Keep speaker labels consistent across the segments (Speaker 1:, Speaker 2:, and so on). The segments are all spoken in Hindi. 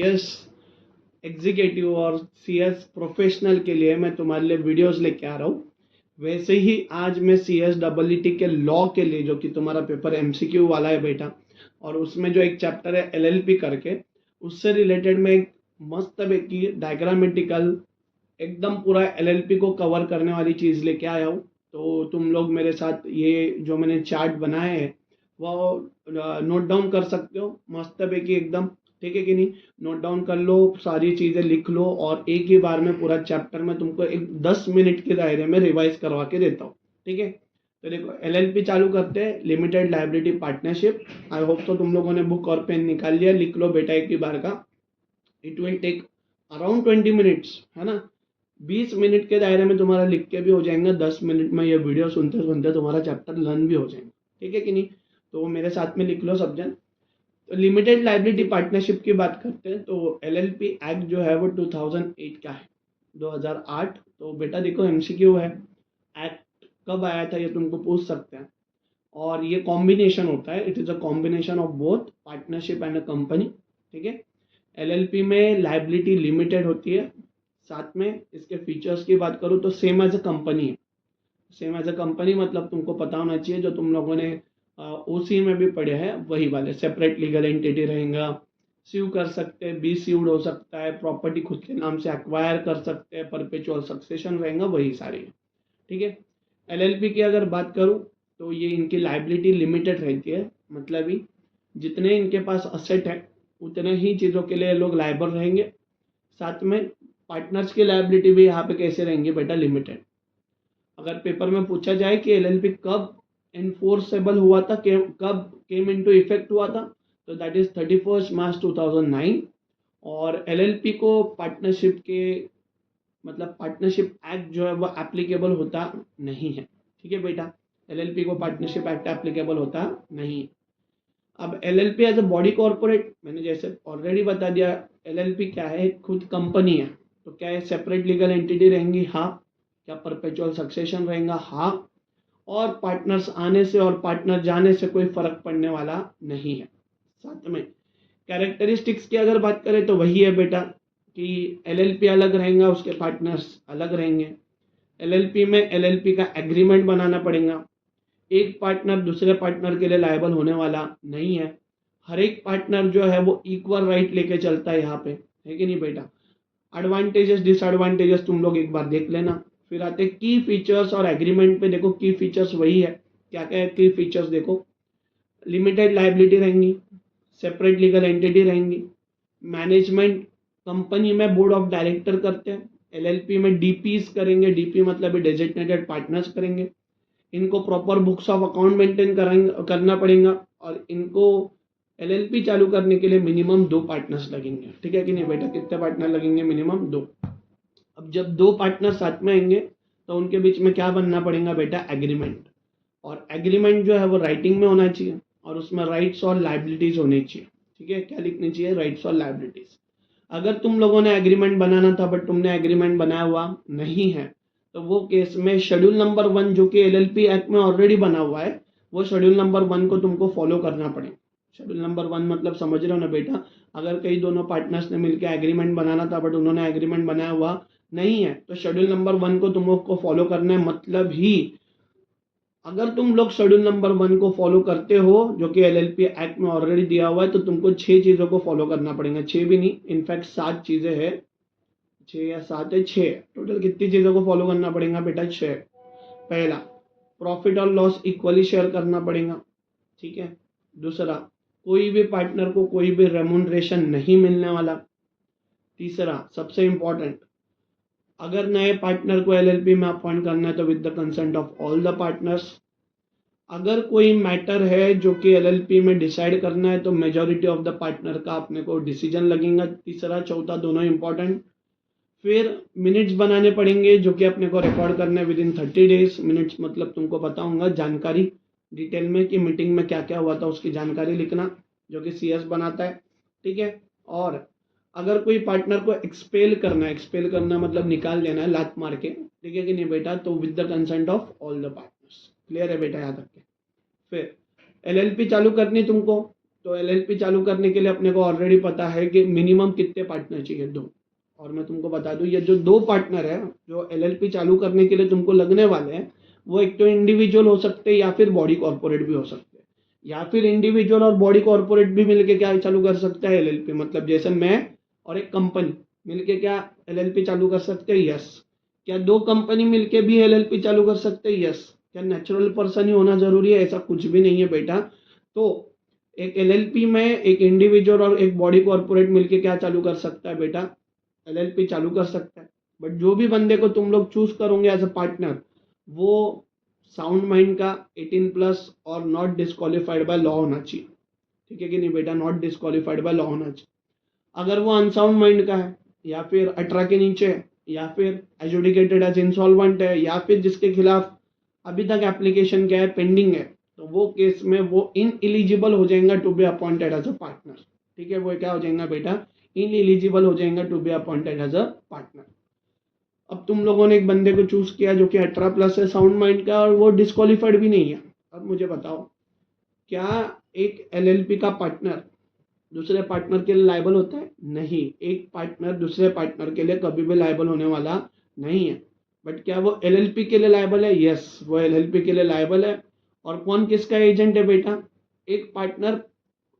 Speaker 1: सीएस एग्जीक्यूटिव और सीएस प्रोफेशनल के लिए मैं तुम्हारे लिए वीडियोस लेके आ रहा हूँ। वैसे ही आज मैं सीएस डबलईटी के लॉ के लिए, जो कि तुम्हारा पेपर एमसीक्यू वाला है बेटा, और उसमें जो एक चैप्टर है एलएलपी करके, उससे रिलेटेड मैं एक मस्त की डायग्रामेटिकल एकदम पूरा एलएलपी को कवर करने वाली चीज़ लेके आया हूँ। तो तुम लोग मेरे साथ ये जो मैंने चार्ट बनाए हैं वो नोट डाउन कर सकते हो, मस्त की एकदम, ठीक है कि नहीं? नोट डाउन कर लो, सारी चीज़ें लिख लो, और एक ही बार में पूरा चैप्टर में तुमको एक 10 मिनट के दायरे में रिवाइज करवा के देता हूँ, ठीक है? तो देखो, एलएलपी चालू करते हैं, limited liability partnership. I hope तो तुम लोगों ने बुक और पेन निकाल लिया, लिख लो बेटा एक ही बार का। It will take around 20 minutes, है ना? 20 मिनट के दायरे में तुम्हारा लिख के भी हो जाएगा, 10 मिनट में ये वीडियो सुनते सुनते तुम्हारा चैप्टर लर्न भी हो जाएगा, ठीक है कि नहीं? तो मेरे साथ में लिख लो सब जन। तो लिमिटेड लाइबिलिटी पार्टनरशिप की बात करते हैं तो एलएलपी एक्ट जो है वो 2008 का है, 2008। तो बेटा देखो, एमसीक्यू है, एक्ट कब आया था ये तुमको पूछ सकते हैं। और ये कॉम्बिनेशन होता है, it is a combination of both partnership and a company, ठीक है? एलएलपी में लाइबिलिटी लिमिटेड होती है, साथ में इसके फीचर्स की बात करूँ तो सेम एज अ कंपनी है। सेम एज अ कंपनी मतलब तुमको पता होना चाहिए, जो तुम लोगों ने ओसी में भी पढ़े हैं वही वाले, सेपरेट लीगल एंटिटी रहेगा, स्यू कर सकते हैं, बी स्यूड हो सकता है, प्रॉपर्टी खुद के नाम से एक्वायर कर सकते हैं, परपेचुअल सक्सेशन रहेगा, वही सारी है, ठीक है? एलएलपी की अगर बात करूँ तो ये इनकी लाइबिलिटी लिमिटेड रहती है, मतलब ही जितने इनके पास असेट है उतने ही चीज़ों के लिए लोग लायबल रहेंगे। साथ में पार्टनर्स की लायबिलिटी भी यहाँ पे कैसे रहेंगी बेटा, लिमिटेड। अगर पेपर में पूछा जाए कि एलएलपी कब एनफोर्सेबल हुआ था, कब केम इनटू इफेक्ट हुआ था, तो दैट इज 31 मार्च 2009। और एलएलपी को पार्टनरशिप के मतलब पार्टनरशिप एक्ट जो है वो एप्लीकेबल होता नहीं है, ठीक है बेटा? एलएलपी को पार्टनरशिप एक्ट एप्लीकेबल होता नहीं है। अब LLP as a body corporate, मैंने जैसे ऑलरेडी बता दिया, एलएलपी क्या है, खुद कंपनी है। तो क्या है, सेपरेट लीगल एंटिटी रहेंगी? हाँ। क्या परपेचुअल सक्सेशन रहेगा? हाँ। और पार्टनर्स आने से और पार्टनर जाने से कोई फर्क पड़ने वाला नहीं है। साथ में कैरेक्टरिस्टिक्स की अगर बात करें तो वही है बेटा कि एलएलपी अलग रहेगा, उसके पार्टनर्स अलग रहेंगे। एलएलपी में एलएलपी का एग्रीमेंट बनाना पड़ेगा, एक पार्टनर दूसरे पार्टनर के लिए लायबल होने वाला नहीं है। हर एक पार्टनर जो है वो इक्वल राइट लेके चलता है यहाँ पे, है कि नहीं बेटा? एडवांटेजेस डिसएडवांटेजेस तुम लोग एक बार देख लेना। फिर आते की फीचर्स और एग्रीमेंट पे। देखो की फीचर्स वही है, क्या क्या है की फीचर्स? देखो, लिमिटेड लाइबिलिटी रहेंगी, सेपरेट लीगल एंटिटी रहेंगी, मैनेजमेंट कंपनी में बोर्ड ऑफ डायरेक्टर करते हैं, एलएलपी में डीपीज करेंगे, डीपी मतलब डेजिग्नेटेड पार्टनर्स करेंगे, इनको proper books of account maintain करना पड़ेगा, और इनको एलएलपी चालू करने के लिए मिनिमम 2 पार्टनर्स लगेंगे, ठीक है कि नहीं बेटा? कितने पार्टनर लगेंगे? मिनिमम 2। अब जब 2 पार्टनर साथ में आएंगे तो उनके बीच में क्या बनना पड़ेगा बेटा? एग्रीमेंट। और एग्रीमेंट जो है वो राइटिंग में होना चाहिए, और उसमें राइट्स और लाइबिलिटीज होनी चाहिए, ठीक है? क्या लिखनी चाहिए? राइट्स और लाइबिलिटीज। अगर तुम लोगों ने एग्रीमेंट बनाना था बट तुमने एग्रीमेंट बनाया हुआ नहीं है, तो वो केस में शेड्यूल नंबर 1 जो कि एलएलपी एक्ट में ऑलरेडी बना हुआ है, वो शेड्यूल नंबर 1 को तुमको फॉलो करना पड़ेगा। शेड्यूल नंबर 1 मतलब समझ रहे हो ना बेटा? अगर कई दोनों पार्टनर्स ने मिलकर एग्रीमेंट बनाना था बट उन्होंने एग्रीमेंट बनाया हुआ नहीं है, तो शेड्यूल नंबर 1 को तुम लोग को फॉलो करना है। मतलब ही अगर तुम लोग शेड्यूल नंबर 1 को फॉलो करते हो, जो कि एलएलपी एक्ट में ऑलरेडी दिया हुआ है, तो तुमको 6 चीज़ों को फॉलो करना पड़ेगा। 6 भी नहीं, इनफैक्ट 7 चीज़ें हैं। 6 या 7 है, 6 टोटल। कितनी चीज़ों को फॉलो करना पड़ेगा बेटा? 6। पहला, प्रॉफिट और लॉस इक्वली शेयर करना पड़ेगा, ठीक है? दूसरा, कोई भी पार्टनर को कोई भी रेमुनरेशन नहीं मिलने वाला। तीसरा, सबसे इंपॉर्टेंट, अगर नए पार्टनर को एलएलपी में अपॉइंट करना है तो with the consent of all the partners. अगर कोई मैटर है जो कि एलएलपी में डिसाइड करना है तो मेजॉरिटी ऑफ द पार्टनर का अपने को डिसीजन लगेगा। तीसरा चौथा दोनों इंपॉर्टेंट। फिर मिनट्स बनाने पड़ेंगे जो कि अपने को रिकॉर्ड करना है विद इन 30 डेज। मिनट्स मतलब तुमको पता होगा, जानकारी डिटेल में कि मीटिंग में क्या क्या हुआ था उसकी जानकारी लिखना, जो कि सीएस बनाता है, ठीक है? और अगर कोई पार्टनर को एक्सपेल करना है, एक्सपेल करना मतलब निकाल देना है लात मार के, ठीक है कि नहीं बेटा? तो with the consent of all the partners. Clear है बेटा यहाँ तक के? फिर एलएलपी चालू करनी तुमको, तो एलएलपी चालू करने के लिए अपने को ऑलरेडी पता है कि मिनिमम कितने पार्टनर चाहिए, 2। और मैं तुमको बता दूं, ये जो 2 पार्टनर है जो एलएलपी चालू करने के लिए तुमको लगने वाले हैं, वो एक तो इंडिविजुअल हो सकते हैं या फिर बॉडी कॉर्पोरेट भी हो सकते हैं, या फिर इंडिविजुअल और बॉडी कॉर्पोरेट भी मिलके क्या चालू कर सकता है एलएलपी। मतलब जैसे मैं और एक कंपनी मिलके क्या एलएलपी चालू कर सकते हैं? यस। क्या 2 कंपनी मिलके भी एलएलपी चालू कर सकते हैं? यस। क्या नेचुरल पर्सन ही होना जरूरी है? ऐसा कुछ भी नहीं है बेटा। तो एक एलएलपी में एक इंडिविजुअल और एक बॉडी कॉर्पोरेट मिलके क्या चालू कर सकता है बेटा? एलएलपी चालू कर सकता है। बट जो भी बंदे को तुम लोग चूज करोगे एज अ पार्टनर, वो साउंड माइंड का 18+ और नॉट डिस्क्वालिफाइड बाय लॉ होना चाहिए। ठीक है कि नहीं बेटा? नॉट डिस्क्वालिफाइड बाय लॉ होना चाहिए। अगर वो अनसाउंड माइंड का है, या फिर 18 के नीचे है, या फिर एजुडिकेटेड एज इंसॉल्वेंट है, या फिर जिसके खिलाफ अभी तक एप्लीकेशन क्या है, पेंडिंग है, तो वो केस में वो इन एलिजिबल हो जाएगा to be appointed as a partner. ठीक है? वो क्या हो जाएगा बेटा? इन एलिजिबल हो जाएगा to be appointed as a partner. अब तुम लोगों ने एक बंदे को चूज किया जो कि 18+ है, साउंड माइंड का, और वो डिस्क्वालिफाइड भी नहीं है। अब मुझे बताओ, क्या एक एलएलपी का पार्टनर दूसरे पार्टनर के लिए लायबल होता है? नहीं। एक पार्टनर दूसरे पार्टनर के लिए कभी भी लायबल होने वाला नहीं है। बट क्या वो एलएलपी के लिए लायबल है? यस, वो एलएलपी के लिए लायबल है। और कौन किसका एजेंट है बेटा? एक पार्टनर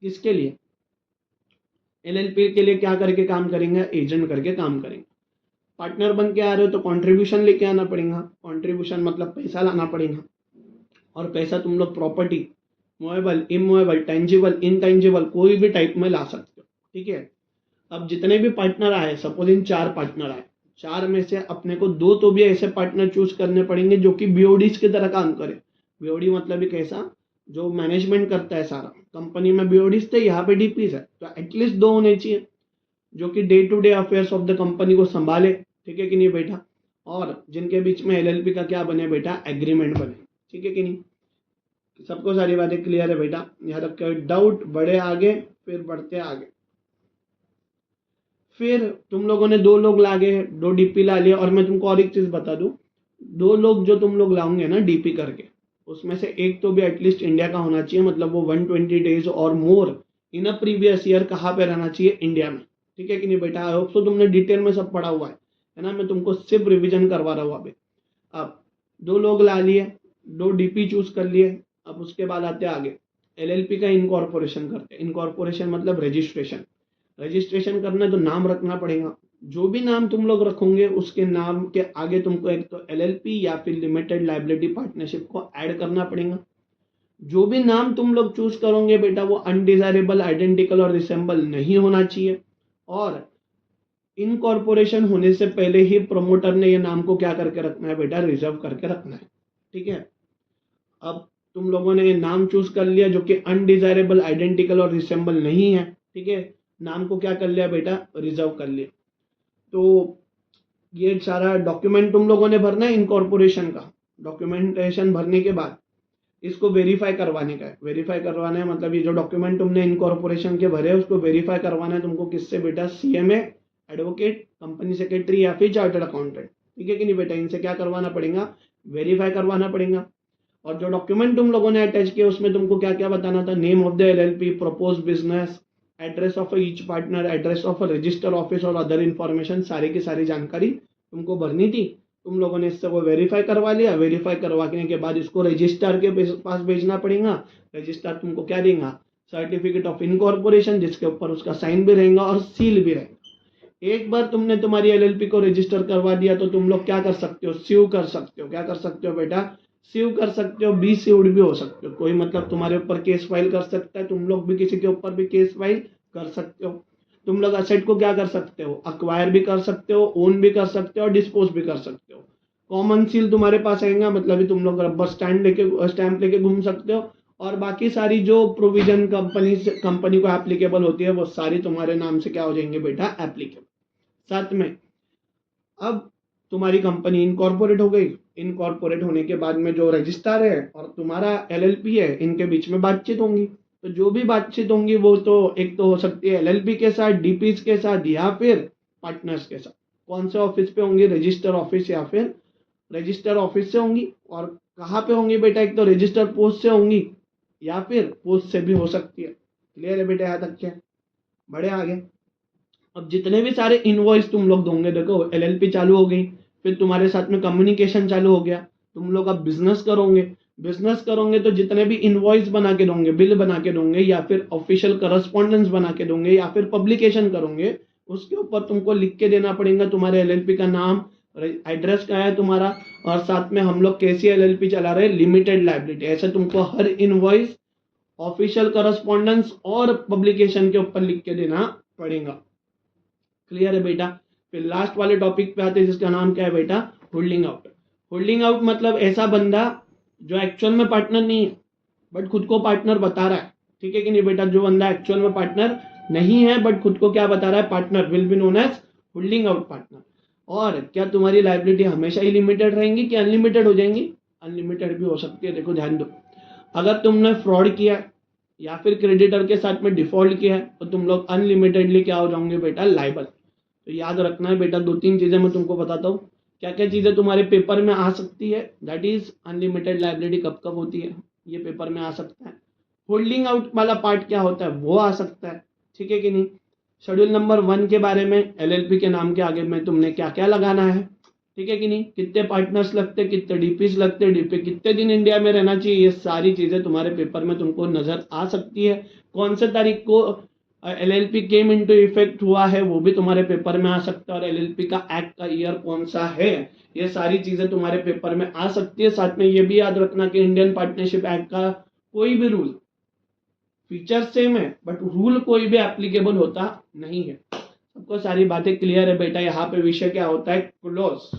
Speaker 1: किसके लिए? एलएलपी के लिए क्या करके काम करेंगे? एजेंट करके काम करेंगे। पार्टनर बन के आ रहे हो तो कंट्रीब्यूशन लेके आना पड़ेगा। कंट्रीब्यूशन मतलब पैसा लाना पड़ेगा। और पैसा तुम लोग property, movable, immovable, tangible, intangible, कोई भी टाइप में ला सकते हो। ठीक है? अब जितने भी पार्टनर आए, सपोज इन 4 पार्टनर आए, 4 में से अपने को 2 तो भी ऐसे पार्टनर चूज करने पड़ेंगे जो कि बीओडीज की तरह काम करे। बीओडी मतलब एक ऐसा जो मैनेजमेंट करता है सारा। कंपनी में बीओडीज थे, यहाँ पे डीपीज है, तो एटलीस्ट 2 होने चाहिए जो कि day to day affairs of the company को संभाले। ठीक है कि नहीं बेटा? और जिनके बीच में एलएलपी का क्या बने बेटा? एग्रीमेंट बने। ठीक है कि नहीं? सबको सारी बातें क्लियर है बेटा? यहाँ तक कोई डाउट? बढ़े आगे, फिर बढ़ते आगे। फिर तुम लोगों ने 2 लोग लागे, 2 डीपी ला लिए। और मैं तुमको और एक चीज बता दूं, 2 लोग जो तुम लोग लाओगे ना डीपी करके, उसमें से एक तो भी एटलीस्ट इंडिया का होना चाहिए। मतलब वो 120 डेज और मोर इन अ प्रीवियस ईयर कहाँ पे रहना चाहिए? इंडिया में। ठीक है कि नहीं बेटा? आई होप सो तुमने डिटेल में सब पढ़ा हुआ है ना? मैं तुमको सिर्फ रिविजन करवा रहा हूँ अभी। अब 2 लोग ला लिए, 2 डीपी चूज कर लिए। अब उसके बाद आते आगे, एलएलपी का इनकॉर्पोरेशन करते हैं। इनकॉर्पोरेशन मतलब रजिस्ट्रेशन। रजिस्ट्रेशन करना है तो नाम रखना पड़ेगा। जो भी नाम तुम लोग रखोगे उसके नाम के आगे तुमको एक तो एलएलपी या फिर लिमिटेड लाइबिलिटी पार्टनरशिप को ऐड करना पड़ेगा। जो भी नाम तुम लोग चूज करोगे बेटा, वो अनडिजायरेबल, आइडेंटिकल और रिसेंबल नहीं होना चाहिए। और इनकॉर्पोरेशन होने से पहले ही प्रमोटर ने ये नाम को क्या करके रखना है बेटा? रिजर्व करके रखना है। ठीक है? अब तुम लोगों ने नाम चूज कर लिया जो कि अनडिजायरेबल, आइडेंटिकल और रिसेंबल नहीं है। ठीक है? नाम को क्या कर लिया बेटा? रिजर्व कर लिया। तो ये सारा डॉक्यूमेंट तुम लोगों ने भरना है इनकॉर्पोरेशन का। डॉक्यूमेंटेशन भरने के बाद इसको वेरीफाई करवाने का है। वेरीफाई करवाना है मतलब ये जो डॉक्यूमेंट तुमने इनकॉर्पोरेशन के भरे उसको वेरीफाई करवाना है तुमको। किससे बेटा? सीएमए, एडवोकेट, कंपनी सेक्रेटरी या फिर चार्टर्ड अकाउंटेंट। ठीक है कि नहीं बेटा? इनसे क्या करवाना पड़ेगा? वेरीफाई करवाना पड़ेगा। और जो डॉक्यूमेंट तुम लोगों ने अटैच किया उसमें तुमको क्या क्या बताना था? Name of the LLP, propose business, address of each partner, address of register office और अदर इन्फॉर्मेशन, सारी की सारी जानकारी तुमको भरनी थी। तुम लोगों ने इससे वो वेरीफाई करवा लिया। वेरीफाई करवाने के बाद इसको रजिस्ट्रार के पास भेजना पड़ेगा। रजिस्ट्रार तुमको क्या देगा? सर्टिफिकेट ऑफ इनकॉर्पोरेशन, जिसके ऊपर उसका साइन भी रहेगा और सील भी रहेगा। एक बार तुमने तुम्हारी एलएलपी को रजिस्टर करवा दिया तो तुम लोग क्या कर सकते हो? स्यू कर सकते हो। क्या कर सकते हो बेटा? स्यू कर सकते हो। बी सीव्ड भी हो सकते हो। कोई मतलब तुम्हारे ऊपर केस फाइल कर सकता है, तुम लोग भी किसी के ऊपर भी केस फाइल कर सकते हो। तुम लोग असेट को क्या कर सकते हो? अक्वायर भी कर सकते हो, ओन भी कर सकते हो और डिस्पोज भी कर सकते हो। कॉमन सील तुम्हारे पास आएगा, मतलब तुम लोग रबर स्टैंप लेके घूम सकते हो। और बाकी सारी जो प्रोविजन कंपनी को एप्लीकेबल होती है वो सारी तुम्हारे नाम से क्या हो जाएंगे बेटा? एप्लीकेबल। साथ में अब तुम्हारी कंपनी इनकॉर्पोरेट हो गई। इनकॉर्पोरेट होने के बाद में जो रजिस्ट्रार है और तुम्हारा एलएलपी है, इनके बीच में बातचीत होंगी। तो जो भी बातचीत होंगी वो तो एक तो हो सकती है एलएलपी के साथ, डीपीज के साथ या फिर पार्टनर्स के साथ। कौन से ऑफिस पे होंगी? रजिस्टर ऑफिस या फिर रजिस्टर ऑफिस से होंगी। और कहाँ पे होंगी बेटा? एक तो रजिस्टर पोस्ट से होंगी या फिर पोस्ट से भी हो सकती है। क्लियर है बेटा यहाँ तक क्या? बड़े आगे। अब जितने भी सारे इनवॉइस तुम लोग दोगे, देखो एलएलपी चालू हो गई, फिर तुम्हारे साथ में कम्युनिकेशन चालू हो गया, तुम लोग अब बिजनेस करोगे। बिजनेस करोगे तो जितने भी इनवॉइस बना के दोगे, बिल बना के दोगे, या फिर ऑफिशियल करस्पॉन्डेंस बना के दोगे, या फिर पब्लिकेशन करोगे, उसके ऊपर तुमको लिख के देना पड़ेगा तुम्हारे एलएलपी का नाम, एड्रेस क्या है तुम्हारा, और साथ में हम लोग कैसी एलएलपी चला रहे हैं, लिमिटेड लाइबिलिटी। ऐसे तुमको हर इनवॉइस, ऑफिशियल करस्पॉन्डेंस और पब्लिकेशन के ऊपर लिख के देना पड़ेगा। क्लियर है बेटा? फिर लास्ट वाले टॉपिक पे आते हैं जिसका नाम क्या है बेटा, होल्डिंग आउट। होल्डिंग आउट मतलब ऐसा बंदा जो एक्चुअल में पार्टनर नहीं है बट खुद को पार्टनर बता रहा है। ठीक है कि नहीं बेटा? जो बंदा एक्चुअल में पार्टनर नहीं है बट खुद को क्या बता रहा है, partner, will be known as holding out partner. और क्या तुम्हारी लाइबिलिटी हमेशा ही लिमिटेड रहेंगी कि अनलिमिटेड हो जाएंगी? अनलिमिटेड भी हो सकती है। देखो ध्यान दो, अगर तुमने फ्रॉड किया या फिर क्रेडिटर के साथ में डिफॉल्ट किया है तो तुम लोग अनलिमिटेडली क्या हो जाओगे बेटा, लाइबल। तो याद रखना है बेटा, 2-3 चीजें मैं तुमको बताता हूँ क्या क्या चीजें तुम्हारे पेपर में आ सकती है। दैट इज अनलिमिटेड लाइबिलिटी कब कब होती है, ये पेपर में आ सकता है। होल्डिंग आउट वाला पार्ट क्या होता है, वो आ सकता है। ठीक है कि नहीं? शेड्यूल नंबर 1 के बारे में, एलएलपी के नाम के आगे में तुमने क्या क्या लगाना है। ठीक है कि नहीं? कितने पार्टनर्स लगते, कितने डीपीस लगते, डीपी कितने दिन इंडिया में रहना चाहिए, ये सारी चीजें तुम्हारे पेपर में तुमको नजर आ सकती है। कौन से तारीख को एलएलपी केम इनटू इफेक्ट हुआ है वो भी तुम्हारे पेपर में आ सकता है, और एलएलपी का एक्ट का ईयर कौन सा है, ये सारी चीजें तुम्हारे पेपर में आ सकती है। साथ में ये भी याद रखना कि इंडियन पार्टनरशिप एक्ट का कोई भी रूल, फीचर सेम है बट रूल कोई भी एप्लीकेबल होता नहीं है। सबको सारी बातें क्लियर है बेटा? यहाँ पे विषय क्या होता है, क्लोज।